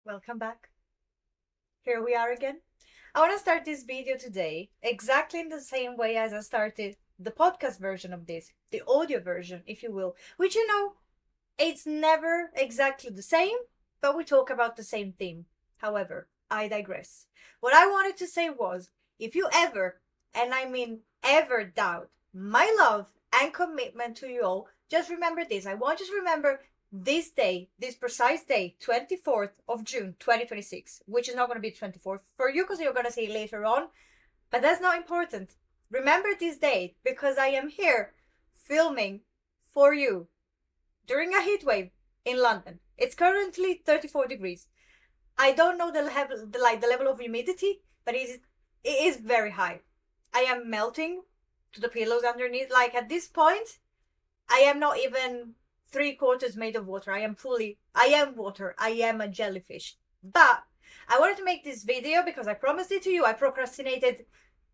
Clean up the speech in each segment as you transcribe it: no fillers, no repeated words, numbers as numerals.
Welcome back. Here we are again. I want to start this video today exactly in the same way as I started the podcast version of this, the audio version, if you will, which it's never exactly the same, but we talk about the same theme. However, I digress. What I wanted to say was if you ever, and I mean ever, doubt my love and commitment to you all, just remember this. I want you to remember this day, this precise day, 24th of June 2026, which is not going to be 24th for you because you're going to see it later on, but that's not important. Remember this date because I am here filming for you during a heat wave in London. It's currently 34 degrees. I don't know the level of humidity, but it is very high. I am melting to the pillows underneath. Like at this point, I am not even three-quarters made of water. I am water. I am a jellyfish. But I wanted to make this video because I promised it to you. I procrastinated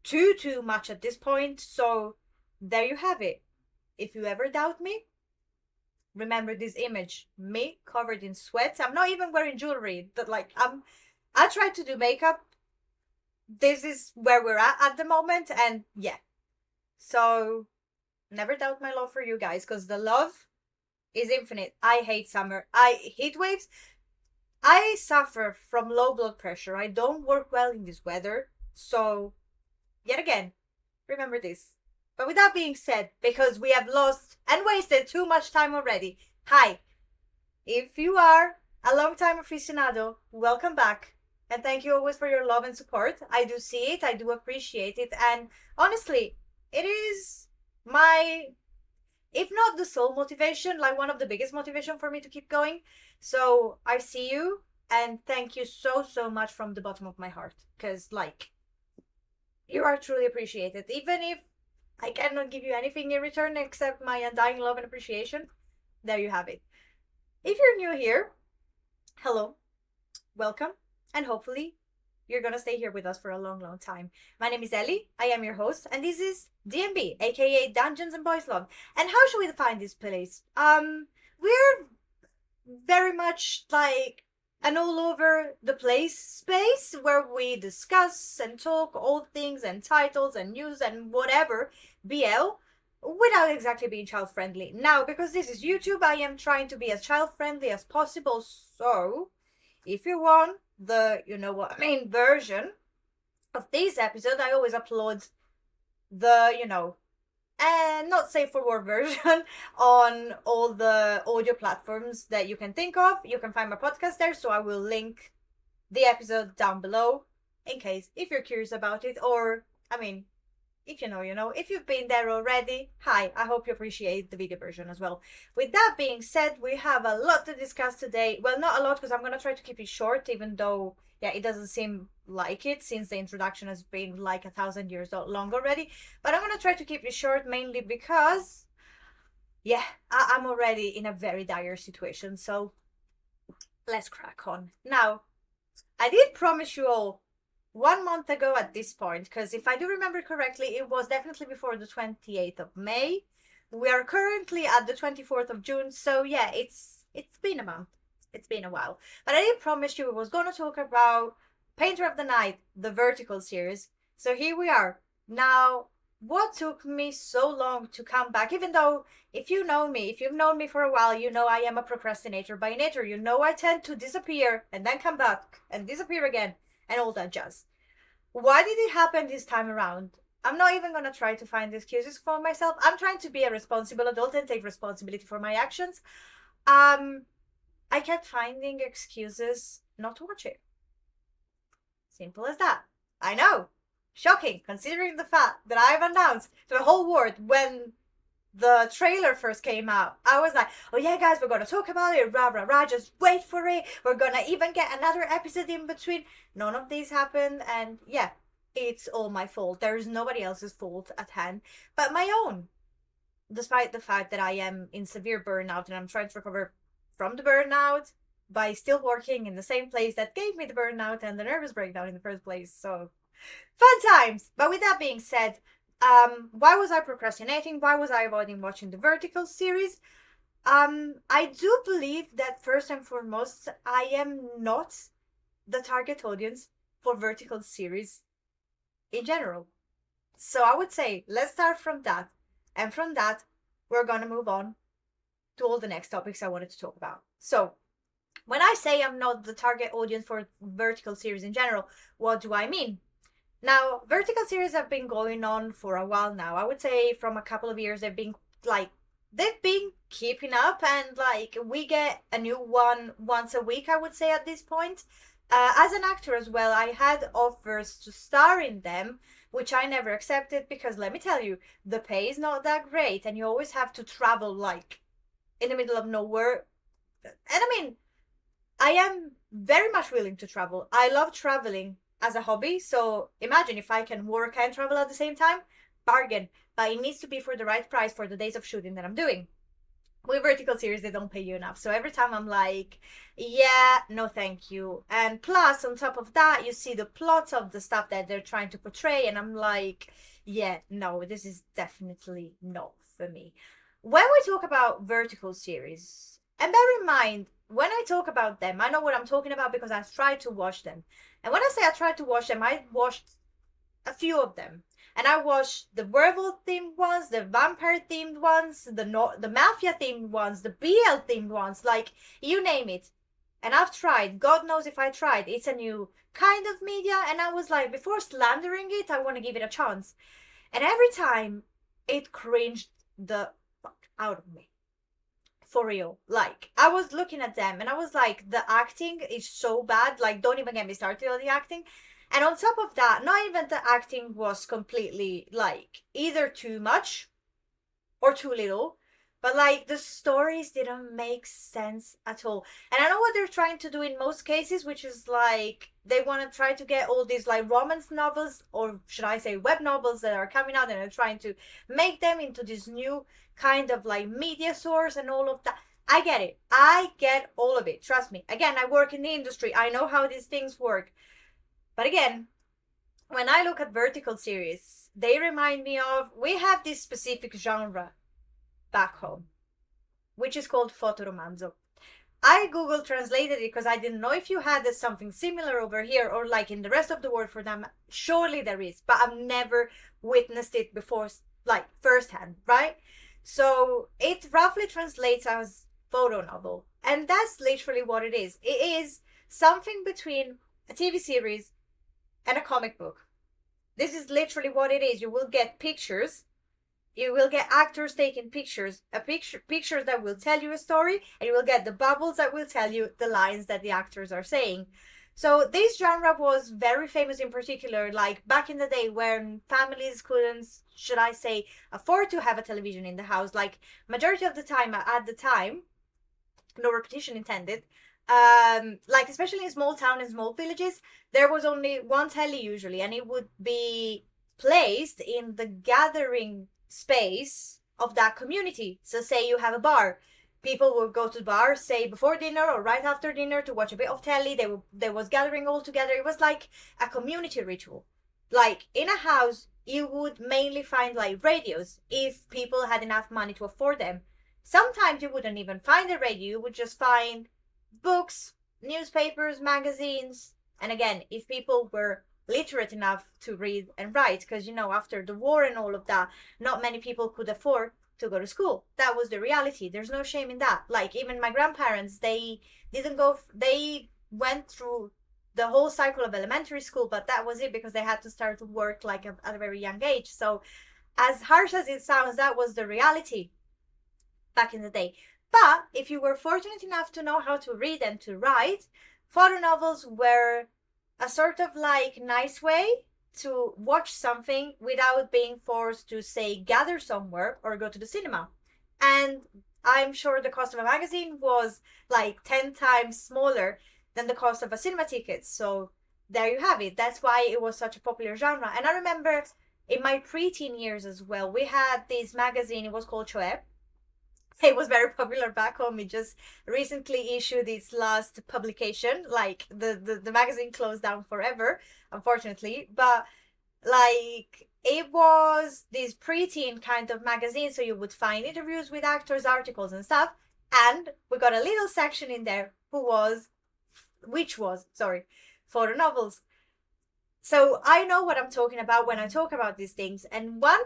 too much at this point. So there you have it. If you ever doubt me, remember this image. Me covered in sweat. I'm not even wearing jewelry. But I tried to do makeup. This is where we're at the moment. And yeah. So never doubt my love for you guys because the love is infinite. I hate summer. Heat waves. I suffer from low blood pressure. I don't work well in this weather. So, yet again, remember this. But with that being said, because we have lost and wasted too much time already, hi. If you are a long-time aficionado, welcome back. And thank you always for your love and support. I do see it. I do appreciate it. And honestly, it is my, if not the sole motivation, like one of the biggest motivation for me to keep going. So I see you and thank you so much from the bottom of my heart. Because you are truly appreciated. Even if I cannot give you anything in return except my undying love and appreciation, there you have it. If you're new here, hello, welcome, and hopefully you're gonna stay here with us for a long time. My name is Ellie, I am your host, and this is DMB, aka Dungeons and Boys Log. And how should we define this place? We're very much like an all over the place space where we discuss and talk old things and titles and news and whatever BL without exactly being child friendly. Now, because this is YouTube, I am trying to be as child friendly as possible. So, if you want the version of this episode, I always upload the and not safe for work version on all the audio platforms that you can think of. You can find my podcast there, so I will link the episode down below in case if you're curious about it, or if if you've been there already, hi, I hope you appreciate the video version as well. With that being said, we have a lot to discuss today. Well, not a lot because I'm going to try to keep it short, even though, yeah, it doesn't seem like it since the introduction has been like 1,000 years long already. But I'm going to try to keep it short mainly because, yeah, I'm already in a very dire situation. So let's crack on. Now, I did promise you all 1 month ago at this point, because if I do remember correctly, it was definitely before the 28th of May. We are currently at the 24th of June, so yeah, it's been a month. It's been a while. But I did promise you we was going to talk about Painter of the Night, the Vertical series. So here we are. Now, what took me so long to come back, even though if you've known me for a while, you know I am a procrastinator by nature. You know I tend to disappear and then come back and disappear again and all that jazz. Why did it happen this time around? I'm not even going to try to find excuses for myself. I'm trying to be a responsible adult and take responsibility for my actions. I kept finding excuses not to watch it. Simple as that. I know. Shocking, considering the fact that I've announced to the whole world when the trailer first came out. I was like, oh yeah guys, we're gonna talk about it, rah, just wait for it. We're gonna even get another episode in between. None of these happened, and yeah, it's all my fault. There is nobody else's fault at hand but my own. Despite the fact that I am in severe burnout and I'm trying to recover from the burnout by still working in the same place that gave me the burnout and the nervous breakdown in the first place. So, fun times! But with that being said, why was I procrastinating? Why was I avoiding watching the Vertical series? I do believe that first and foremost, I am not the target audience for vertical series in general. So I would say let's start from that. And from that, we're going to move on to all the next topics I wanted to talk about. So when I say I'm not the target audience for vertical series in general, what do I mean? Now, vertical series have been going on for a while now. I would say from a couple of years they've been keeping up, and like we get a new one once a week, I would say at this point. As an actor as well, I had offers to star in them, which I never accepted because let me tell you, the pay is not that great, and you always have to travel like in the middle of nowhere. And I mean, I am very much willing to travel. I love traveling as a hobby, so imagine if I can work and travel at the same time, bargain. But it needs to be for the right price for the days of shooting that I'm doing. With vertical series, they don't pay you enough. So every time I'm like, yeah, no thank you. And plus, on top of that, you see the plots of the stuff that they're trying to portray, and I'm like, yeah, no, this is definitely not for me. When we talk about vertical series, and bear in mind, when I talk about them, I know what I'm talking about because I've tried to watch them. And when I say I tried to watch them, I watched a few of them. And I watched the werewolf themed ones, the vampire themed ones, the mafia themed ones, the BL themed ones, like you name it. And I've tried. God knows if I tried. It's a new kind of media, and I was like, before slandering it, I want to give it a chance. And every time, it cringed the fuck out of me. For real. Like, I was looking at them and I was like, the acting is so bad. Like, don't even get me started on the acting. And on top of that, not even the acting was completely like either too much or too little, but like the stories didn't make sense at all. And I know what they're trying to do in most cases, which is like they want to try to get all these like romance novels, or should I say web novels that are coming out, and they're trying to make them into this new kind of like media source and all of that. I get it. I get all of it. Trust me. Again, I work in the industry. I know how these things work. But again, when I look at vertical series, they remind me of, we have this specific genre back home, which is called fotoromanzo. I Google translated it because I didn't know if you had something similar over here or like in the rest of the world for them. Surely there is, but I've never witnessed it before, like firsthand, right? So it roughly translates as photo novel, and that's literally what it is. It is something between a TV series and a comic book. This is literally what it is. You will get pictures, you will get actors taking pictures, pictures that will tell you a story, and you will get the bubbles that will tell you the lines that the actors are saying. So this genre was very famous in particular, like back in the day when families couldn't, should I say, afford to have a television in the house. Like majority of the time, at the time, no repetition intended, like especially in small towns and small villages, there was only one telly usually, and it would be placed in the gathering space of that community. So say you have a bar, people would go to the bar, say before dinner or right after dinner, to watch a bit of telly. There was gathering all together. It was like a community ritual. Like in a house, you would mainly find like radios if people had enough money to afford them. Sometimes you wouldn't even find a radio. You would just find books, newspapers, magazines. And again, if people were literate enough to read and write, because you know, after the war and all of that, not many people could afford to go to school. That was the reality. There's no shame in that. Like even my grandparents, they didn't go, they went through the whole cycle of elementary school, but that was it because they had to start to work like at a very young age. So as harsh as it sounds, that was the reality back in the day. But if you were fortunate enough to know how to read and to write, photo novels were a sort of like nice way to watch something without being forced to, say, gather somewhere or go to the cinema. And I'm sure the cost of a magazine was like 10 times smaller than the cost of a cinema ticket. So there you have it. That's why it was such a popular genre. And I remember in my preteen years as well, we had this magazine. It was called Choe. It was very popular back home. It just recently issued its last publication. Like the magazine closed down forever, unfortunately. But like it was this preteen kind of magazine, so you would find interviews with actors, articles and stuff. And we got a little section in there which was photo novels. So I know what I'm talking about when I talk about these things. And one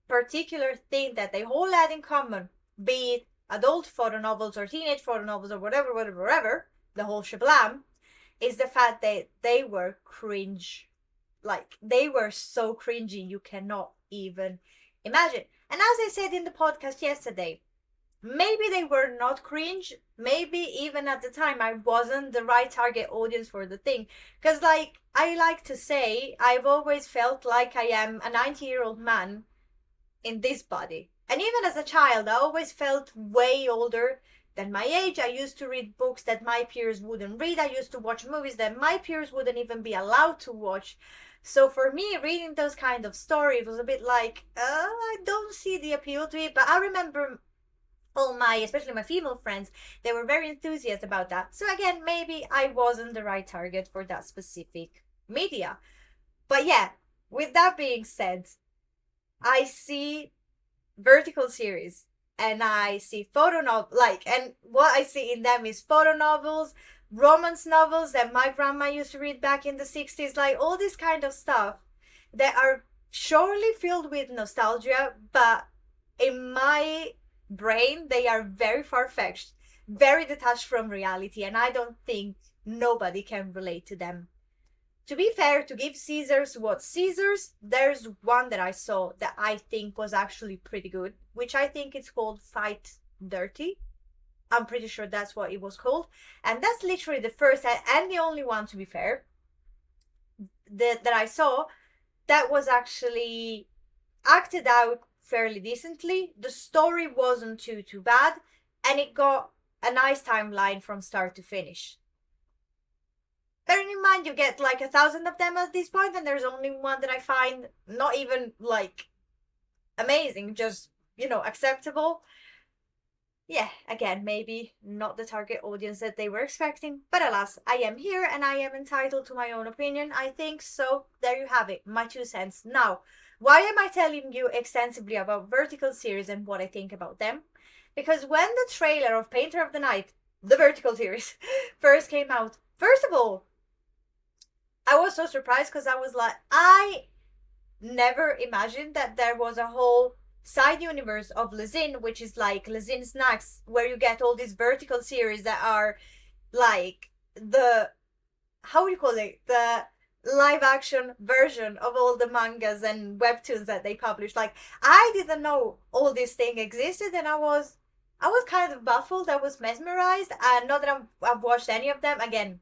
particular thing that they all had in common, be it adult photo novels or teenage photo novels or whatever, the whole shablam, is the fact that they were cringe. Like, they were so cringy, you cannot even imagine. And as I said in the podcast yesterday, maybe they were not cringe. Maybe even at the time I wasn't the right target audience for the thing. Because, like, I like to say, I've always felt like I am a 90-year-old man in this body. And even as a child, I always felt way older than my age. I used to read books that my peers wouldn't read. I used to watch movies that my peers wouldn't even be allowed to watch. So for me, reading those kind of stories was a bit like, I don't see the appeal to it. But I remember all my, especially my female friends, they were very enthusiastic about that. So again, maybe I wasn't the right target for that specific media. But yeah, with that being said, I see vertical series and I see photo novel, like, and what I see in them is photo novels, romance novels that my grandma used to read back in the 60s, like all this kind of stuff that are surely filled with nostalgia, but in my brain they are very far-fetched, very detached from reality, and I don't think nobody can relate to them. To be fair, to give Caesars what's Caesars, there's one that I saw that I think was actually pretty good, which I think it's called Fight Dirty. I'm pretty sure that's what it was called. And that's literally the first and the only one, to be fair, that I saw that was actually acted out fairly decently. The story wasn't too bad, and it got a nice timeline from start to finish. Bearing in mind you get like 1,000 of them at this point, and there's only one that I find not even like amazing, just, you know, acceptable. Yeah, again, maybe not the target audience that they were expecting, but alas, I am here and I am entitled to my own opinion, I think. So there you have it, my 2 cents. Now, why am I telling you extensively about vertical series and what I think about them? Because when the trailer of Painter of the Night, the vertical series, first came out, first of all, I was so surprised because I was like, I never imagined that there was a whole side universe of Lezin, which is like Lezin Snacks, where you get all these vertical series that are like the, how would you call it? The live action version of all the mangas and webtoons that they publish. Like, I didn't know all this thing existed, and I was kind of baffled. I was mesmerized, and not that I've watched any of them. Again,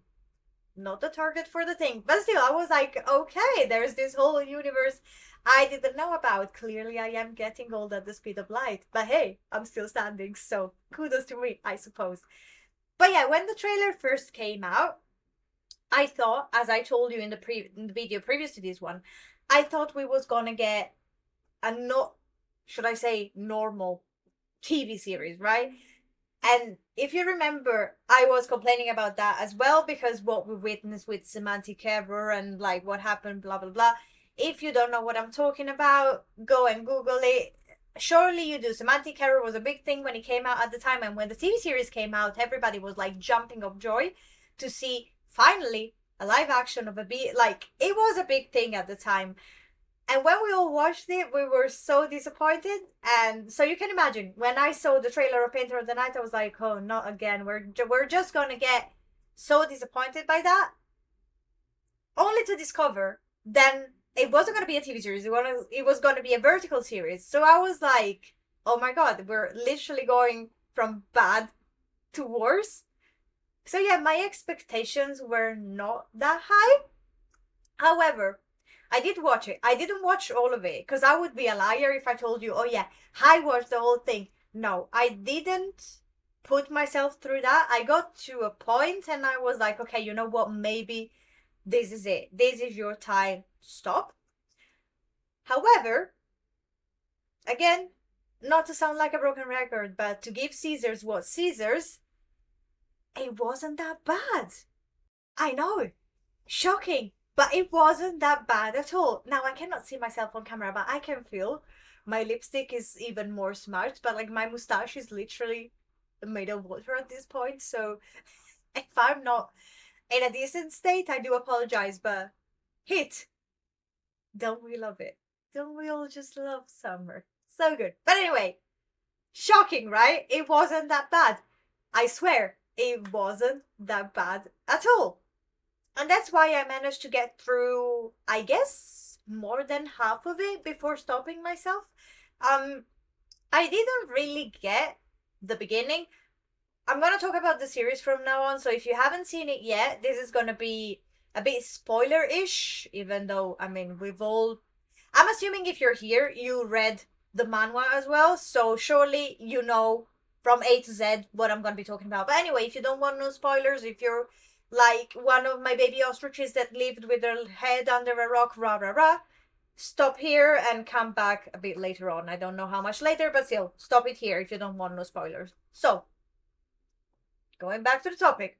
not the target for the thing, but still, I was like, okay, there's this whole universe I didn't know about. Clearly, I am getting old at the speed of light, but hey, I'm still standing, so kudos to me, I suppose. But yeah, when the trailer first came out, I thought, as I told you in the video previous to this one, I thought we was gonna get a not, should I say, normal TV series, right? And if you remember, I was complaining about that as well, because what we witnessed with semantic error and like what happened, blah, blah, blah. If you don't know what I'm talking about, go and Google it. Surely you do. Semantic error was a big thing when it came out at the time. And when the TV series came out, everybody was like jumping of joy to see finally a live action of like, it was a big thing at the time. And when we all watched it, we were so disappointed. And so you can imagine, when I saw the trailer of Painter of the Night, I was like, oh, not again. We're just gonna get so disappointed by that. Only to discover then it wasn't gonna be a TV series. It was gonna be a vertical series. So I was like, oh my god, we're literally going from bad to worse. So yeah, my expectations were not that high. However, I did watch it. I didn't watch all of it because I would be a liar if I told you, oh yeah, I watched the whole thing. No, I didn't put myself through that. I got to a point and I was like, okay, you know what? Maybe this is it. This is your time. Stop. However, again, not to sound like a broken record, but to give Caesars what Caesars, it wasn't that bad. I know. Shocking. But it wasn't that bad at all. Now, I cannot see myself on camera, but I can feel my lipstick is even more smudged. But like, my mustache is literally made of water at this point. So if I'm not in a decent state, I do apologize, but hit. Don't we love it? Don't we all just love summer? So good. But anyway, shocking, right? It wasn't that bad. I swear, it wasn't that bad at all. And that's why I managed to get through, I guess, more than half of it before stopping myself. Um, I didn't really get the beginning. I'm gonna talk about the series from now on, so if you haven't seen it yet, this is gonna be a bit spoiler-ish, even though, I mean, we've all... I'm assuming if you're here, you read the manhwa as well, so surely you know from A to Z what I'm gonna be talking about. But anyway, if you don't want no spoilers, if you're like one of my baby ostriches that lived with their head under a rock, rah rah rah, stop here and come back a bit later on. I don't know how much later, but still, stop it here if you don't want no spoilers. So, going back to the topic.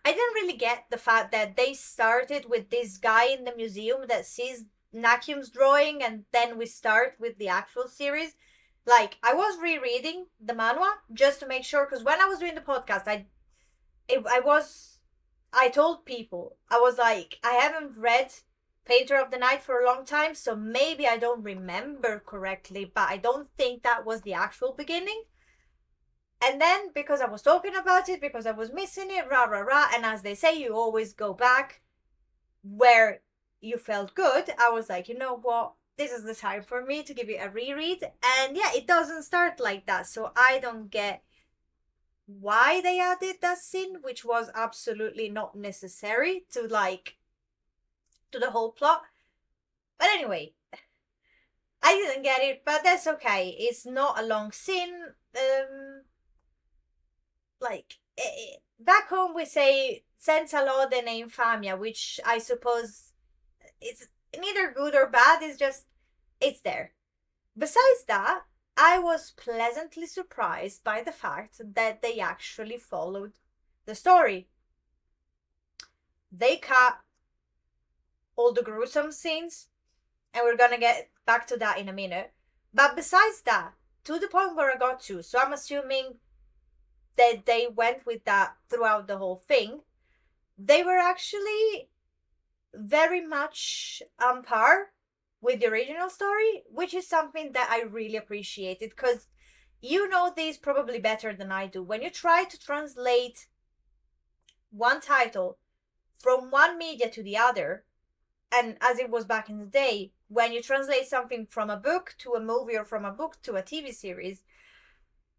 I didn't really get the fact that they started with this guy in the museum that sees Nakyum's drawing and then we start with the actual series. Like, I was rereading the manhwa just to make sure, because when I was doing the podcast, I told people, I was like, I haven't read Painter of the Night for a long time, so maybe I don't remember correctly, but I don't think that was the actual beginning. And then, because I was talking about it, because I was missing it, rah, rah, rah, and as they say, you always go back where you felt good, I was like, you know what? This is the time for me to give it a reread. And yeah, it doesn't start like that, so I don't get why they added that scene, which was absolutely not necessary to, like, to the whole plot. But anyway, I didn't get it, but that's okay. It's not a long scene. Back home we say senza lode ne infamia, which I suppose is neither good or bad, it's just, it's there. Besides that, I was pleasantly surprised by the fact that they actually followed the story. They cut all the gruesome scenes, and we're gonna get back to that in a minute. But besides that, to the point where I got to, so I'm assuming that they went with that throughout the whole thing, they were actually very much on par with the original story, which is something that I really appreciated, because you know this probably better than I do. When you try to translate one title from one media to the other, and as it was back in the day, when you translate something from a book to a movie or from a book to a TV series,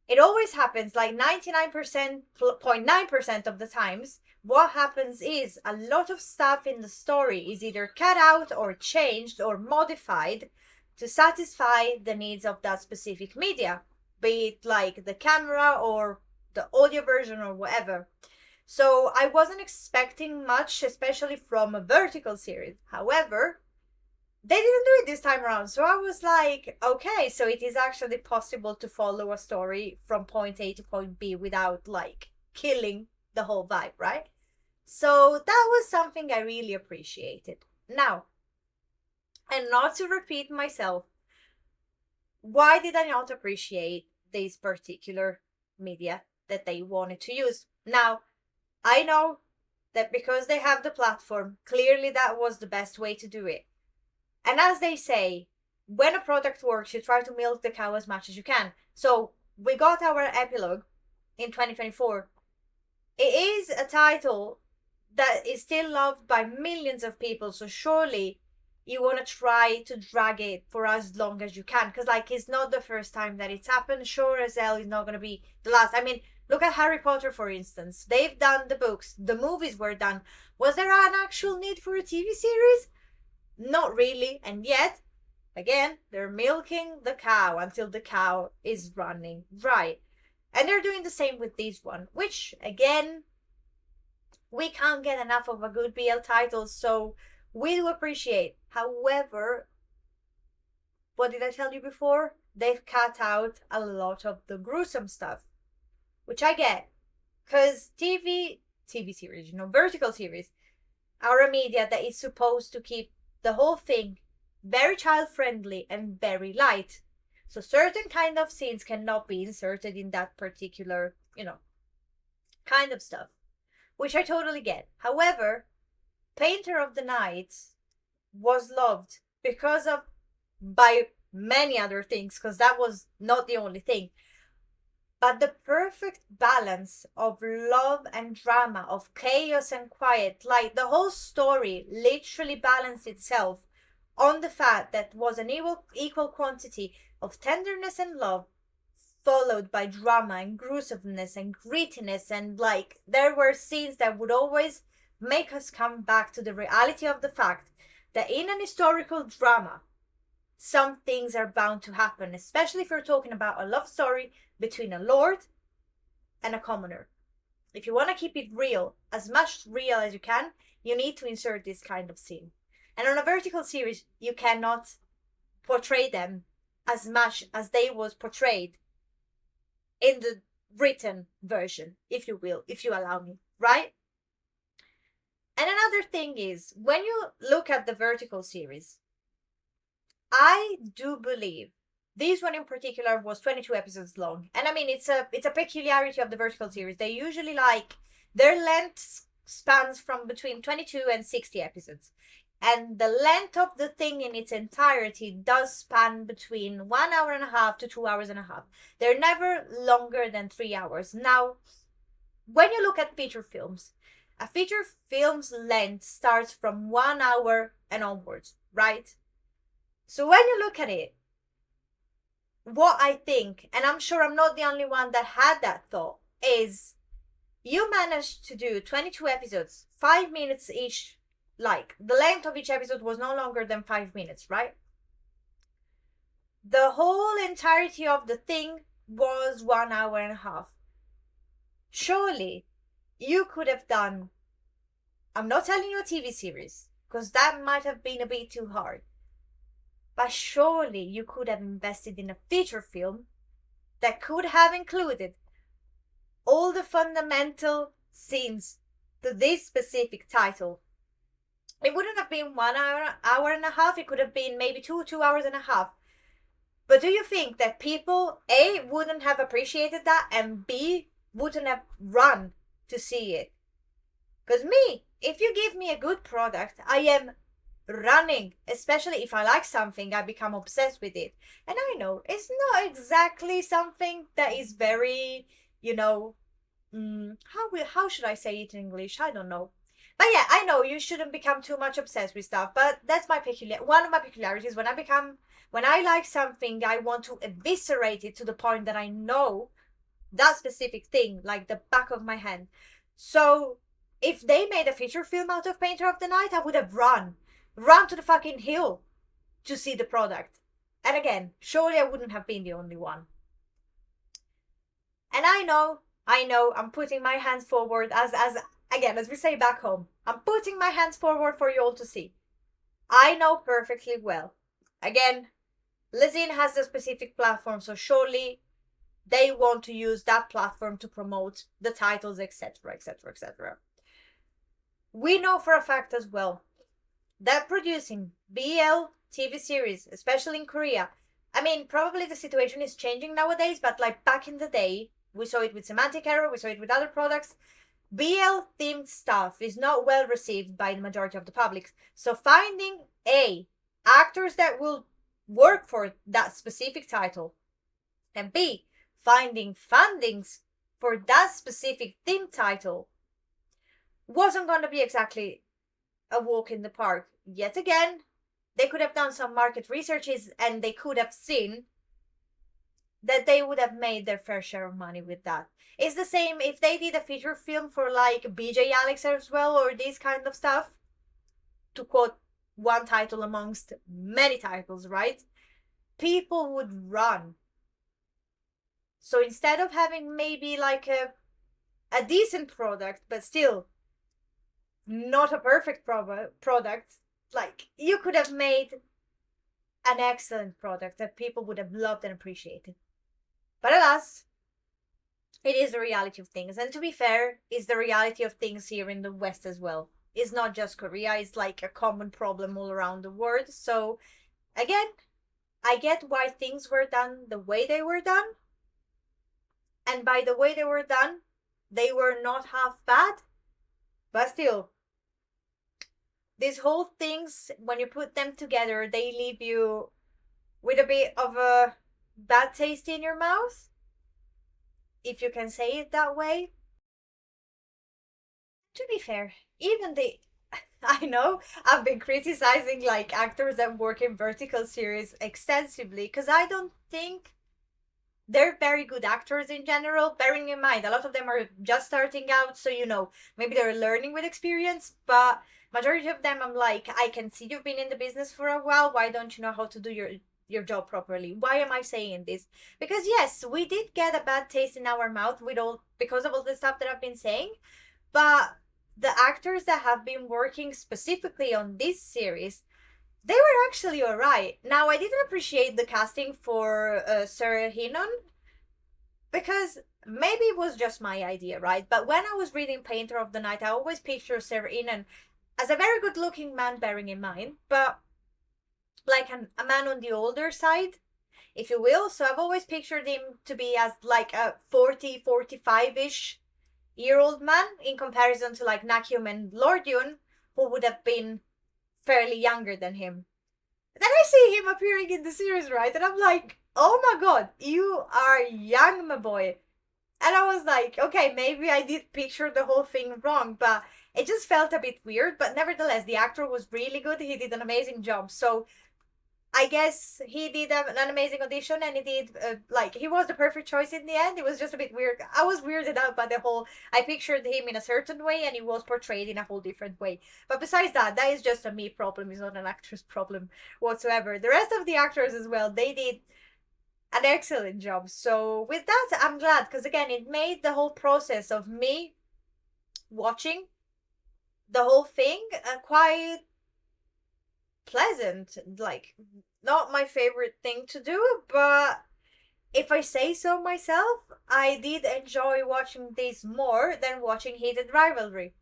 it always happens, like 99.9% of the times, what happens is a lot of stuff in the story is either cut out or changed or modified to satisfy the needs of that specific media, be it like the camera or the audio version or whatever. So I wasn't expecting much, especially from a vertical series. However, they didn't do it this time around, so I was like, okay, so it is actually possible to follow a story from point A to point B without, like, killing the whole vibe, right? So that was something I really appreciated. Now, and not to repeat myself, why did I not appreciate this particular media that they wanted to use? Now, I know that because they have the platform, clearly that was the best way to do it. And as they say, when a product works, you try to milk the cow as much as you can. So we got our epilogue in 2024. It is a title that is still loved by millions of people. So surely you want to try to drag it for as long as you can. Because, like, it's not the first time that it's happened. Sure as hell, it's not going to be the last. I mean, look at Harry Potter, for instance. They've done the books. The movies were done. Was there an actual need for a TV series? Not really, and yet, again, they're milking the cow until the cow is running dry. And they're doing the same with this one, which, again, we can't get enough of a good BL title, so we do appreciate. However, what did I tell you before? They've cut out a lot of the gruesome stuff, which I get, because TV series, vertical series, are a media that is supposed to keep the whole thing very child-friendly and very light. So certain kind of scenes cannot be inserted in that particular, kind of stuff. which I totally get. However, Painter of the Night was loved because of, by many other things, because that was not the only thing, but the perfect balance of love and drama, of chaos and quiet. Like the whole story literally balanced itself on the fact that was an equal quantity of tenderness and love, followed by drama and gruesomeness and grittiness, and like there were scenes that would always make us come back to the reality of the fact that in an historical drama, some things are bound to happen, especially if you're talking about a love story between a lord and a commoner. If you want to keep it real, as much real as you can, you need to insert this kind of scene. And on a vertical series, you cannot portray them as much as they was portrayed in the written version, if you will, if you allow me, right? And another thing is, when you look at the vertical series, I do believe this one in particular was 22 episodes long. And I mean, it's a peculiarity of the vertical series. They usually like, their length spans from between 22 and 60 episodes. And the length of the thing in its entirety does span between 1 hour and a half to 2 hours and a half. They're never longer than 3 hours. Now, when you look at feature films, a feature film's length starts from 1 hour and onwards, right? So when you look at it, what I think, and I'm sure I'm not the only one that had that thought, is you managed to do 22 episodes, 5 minutes each. Like, the length of each episode was no longer than 5 minutes, right? The whole entirety of the thing was 1 hour and a half. Surely, you could have done, I'm not telling you a TV series, because that might have been a bit too hard. But surely you could have invested in a feature film that could have included all the fundamental scenes to this specific title. It wouldn't have been 1 hour and a half. It could have been maybe 2 hours and a half. But do you think that people, A, wouldn't have appreciated that, and B, wouldn't have run to see it? Because me, if you give me a good product, I am running. Especially if I like something, I become obsessed with it. And I know it's not exactly something that is very, how should I say it in English? I don't know. But yeah, I know you shouldn't become too much obsessed with stuff, but that's one of my peculiarities. When I like something, I want to eviscerate it to the point that I know that specific thing like the back of my hand. So if they made a feature film out of Painter of the Night, I would have run to the fucking hill to see the product. And again, surely I wouldn't have been the only one. And I know, I'm putting my hands forward as we say back home, I'm putting my hands forward for you all to see. I know perfectly well. Again, Lizine has a specific platform, so surely they want to use that platform to promote the titles, etc., etc., etc. We know for a fact as well that producing BL TV series, especially in Korea, I mean, probably the situation is changing nowadays, but like back in the day, we saw it with Semantic Error, we saw it with other products, BL themed stuff is not well received by the majority of the public. So finding A, actors that will work for that specific title, and B, finding fundings for that specific theme title wasn't going to be exactly a walk in the park. Yet again, they could have done some market researches and they could have seen that they would have made their fair share of money with that. It's the same if they did a feature film for like BJ Alex as well, or this kind of stuff, to quote one title amongst many titles, right? People would run. So instead of having maybe like a decent product, but still not a perfect product, like you could have made an excellent product that people would have loved and appreciated. But alas, it is the reality of things. And to be fair, it's the reality of things here in the West as well. It's not just Korea, it's like a common problem all around the world. So again, I get why things were done the way they were done. And by the way they were done, they were not half bad. But still, these whole things, when you put them together, they leave you with a bit of a bad taste in your mouth, if you can say it that way. To be fair, even the I know I've been criticizing like actors that work in vertical series extensively because I don't think they're very good actors in general, bearing in mind a lot of them are just starting out, so maybe they're learning with experience, but majority of them I'm like, I can see you've been in the business for a while, why don't you know how to do your job properly? Why am I saying this? Because yes, we did get a bad taste in our mouth with all because of all the stuff that I've been saying, but the actors that have been working specifically on this series, they were actually alright. Now, I didn't appreciate the casting for Sir Hinon because maybe it was just my idea, right? But when I was reading Painter of the Night, I always picture Sir Hinon as a very good looking man, bearing in mind, but like a man on the older side, if you will. So I've always pictured him to be as like a 40, 45-ish year old man in comparison to like Nakyum and Lord Yun, who would have been fairly younger than him. Then I see him appearing in the series, right? And I'm like, oh my god, you are young, my boy. And I was like, okay, maybe I did picture the whole thing wrong, but it just felt a bit weird. But nevertheless, the actor was really good. He did an amazing job. So I guess he did an amazing audition, and he did he was the perfect choice in the end. It was just a bit weird. I was weirded out by the whole. I pictured him in a certain way, and he was portrayed in a whole different way. But besides that, that is just a me problem. It's not an actor's problem whatsoever. The rest of the actors as well, they did an excellent job. So with that, I'm glad because again, it made the whole process of me watching the whole thing quite pleasant. Like, not my favorite thing to do, but if I say so myself, I did enjoy watching this more than watching Heated Rivalry.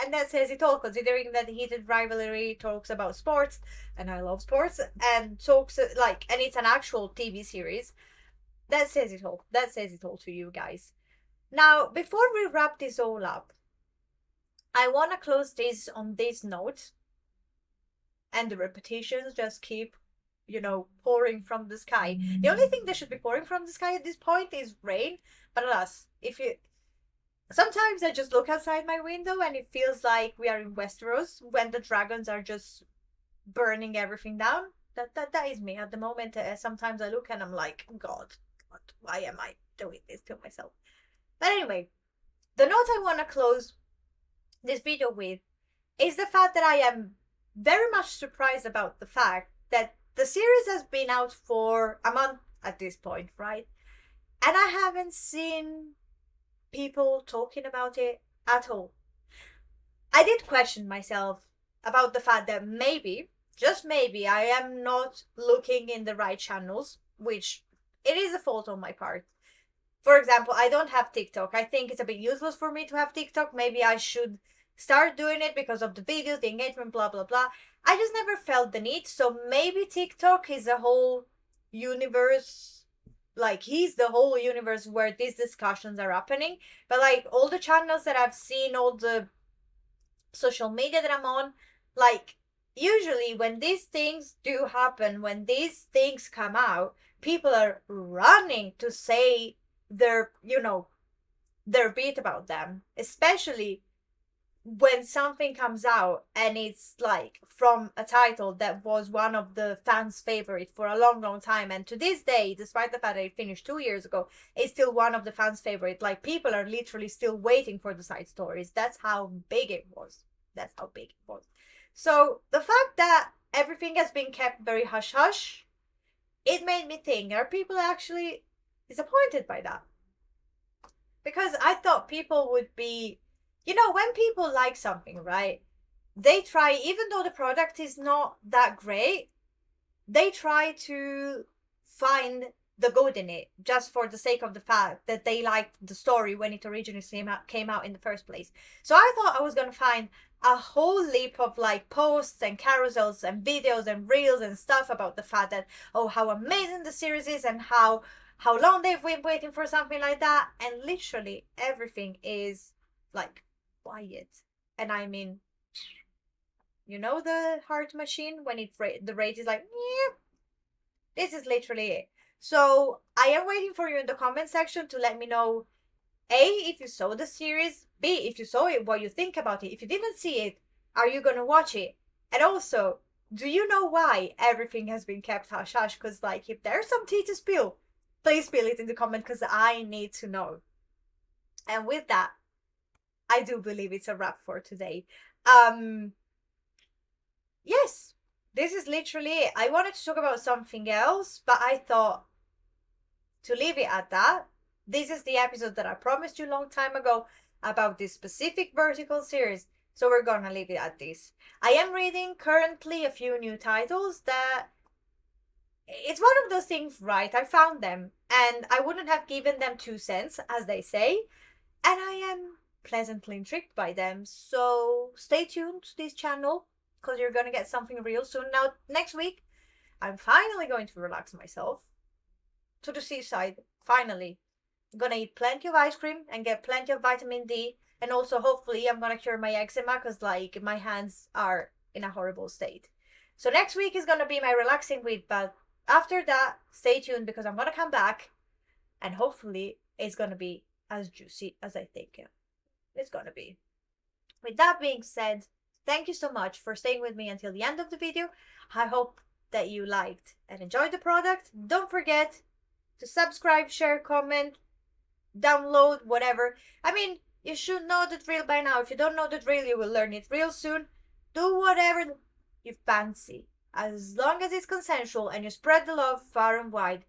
And that says it all, considering that Heated Rivalry talks about sports, and I love sports, and talks and it's an actual TV series. That says it all. That says it all to you guys. Now, before we wrap this all up, I want to close this on this note, and the repetitions just keep pouring from the sky. The only thing that should be pouring from the sky at this point is rain. But alas, sometimes I just look outside my window and it feels like we are in Westeros when the dragons are just burning everything down. That is me at the moment. Sometimes I look and I'm like, God, why am I doing this to myself? But anyway, the note I want to close this video with is the fact that I am very much surprised about the fact that the series has been out for a month at this point, right? And I haven't seen people talking about it at all. I did question myself about the fact that maybe, just maybe, I am not looking in the right channels, which it is a fault on my part. For example, I don't have TikTok. I think it's a bit useless for me to have TikTok. Maybe I should start doing it because of the videos, the engagement, blah, blah, blah. I just never felt the need. So maybe TikTok is a whole universe. Like, he's the whole universe where these discussions are happening. But like all the channels that I've seen, all the social media that I'm on, like usually when these things do happen, when these things come out, people are running to say their bit about them, especially when something comes out and it's like from a title that was one of the fans' favorite for a long, long time, and to this day, despite the fact that it finished 2 years ago, it's still one of the fans' favorite. Like, people are literally still waiting for the side stories. That's how big it was. So the fact that everything has been kept very hush hush, it made me think, are people actually disappointed by that? Because I thought people would be, when people like something, right? They try, even though the product is not that great, they try to find the good in it just for the sake of the fact that they liked the story when it originally came out in the first place. So I thought I was going to find a whole leap of like posts and carousels and videos and reels and stuff about the fact that, oh, how amazing the series is and how long they've been waiting for something like that. And literally everything is like quiet. And I mean, you know the heart machine when the rate is like, yeah, this is literally it. So I am waiting for you in the comment section to let me know A, if you saw the series, B, if you saw it, what you think about it. If you didn't see it, are you gonna watch it? And also, do you know why everything has been kept hush hush? Because, like, if there's some tea to spill, please spill it in the comment because I need to know. And with that, I do believe it's a wrap for today. Yes, this is literally it. I wanted to talk about something else, but I thought to leave it at that. This is the episode that I promised you a long time ago about this specific vertical series. So we're gonna leave it at this. I am reading currently a few new titles that it's one of those things, right? I found them and I wouldn't have given them 2 cents, as they say, and I am pleasantly intrigued by them. So stay tuned to this channel because you're gonna get something real soon. Now, next week, I'm finally going to relax myself to the seaside. Finally, I'm gonna eat plenty of ice cream and get plenty of vitamin D, and also hopefully I'm gonna cure my eczema because like my hands are in a horrible state. So next week is gonna be my relaxing week, but after that, stay tuned because I'm gonna come back and hopefully it's gonna be as juicy as I think it's gonna be. With that being said, thank you so much for staying with me until the end of the video. I hope that you liked and enjoyed the product. Don't forget to subscribe, share, comment, download, whatever. I mean, you should know the drill by now. If you don't know the drill, you will learn it real soon. Do whatever you fancy, as long as it's consensual and you spread the love far and wide.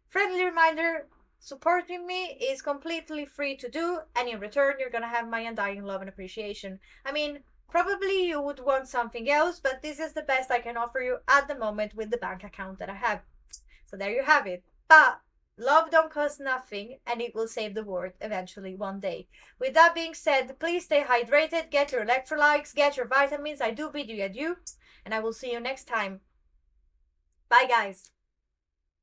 Friendly reminder, supporting me is completely free to do, and in return, you're gonna have my undying love and appreciation. I mean, probably you would want something else, but this is the best I can offer you at the moment with the bank account that I have. So there you have it. But love don't cost nothing, and it will save the world eventually one day. With that being said, please stay hydrated, get your electrolytes, get your vitamins. I do bid you adieu, and I will see you next time. Bye, guys.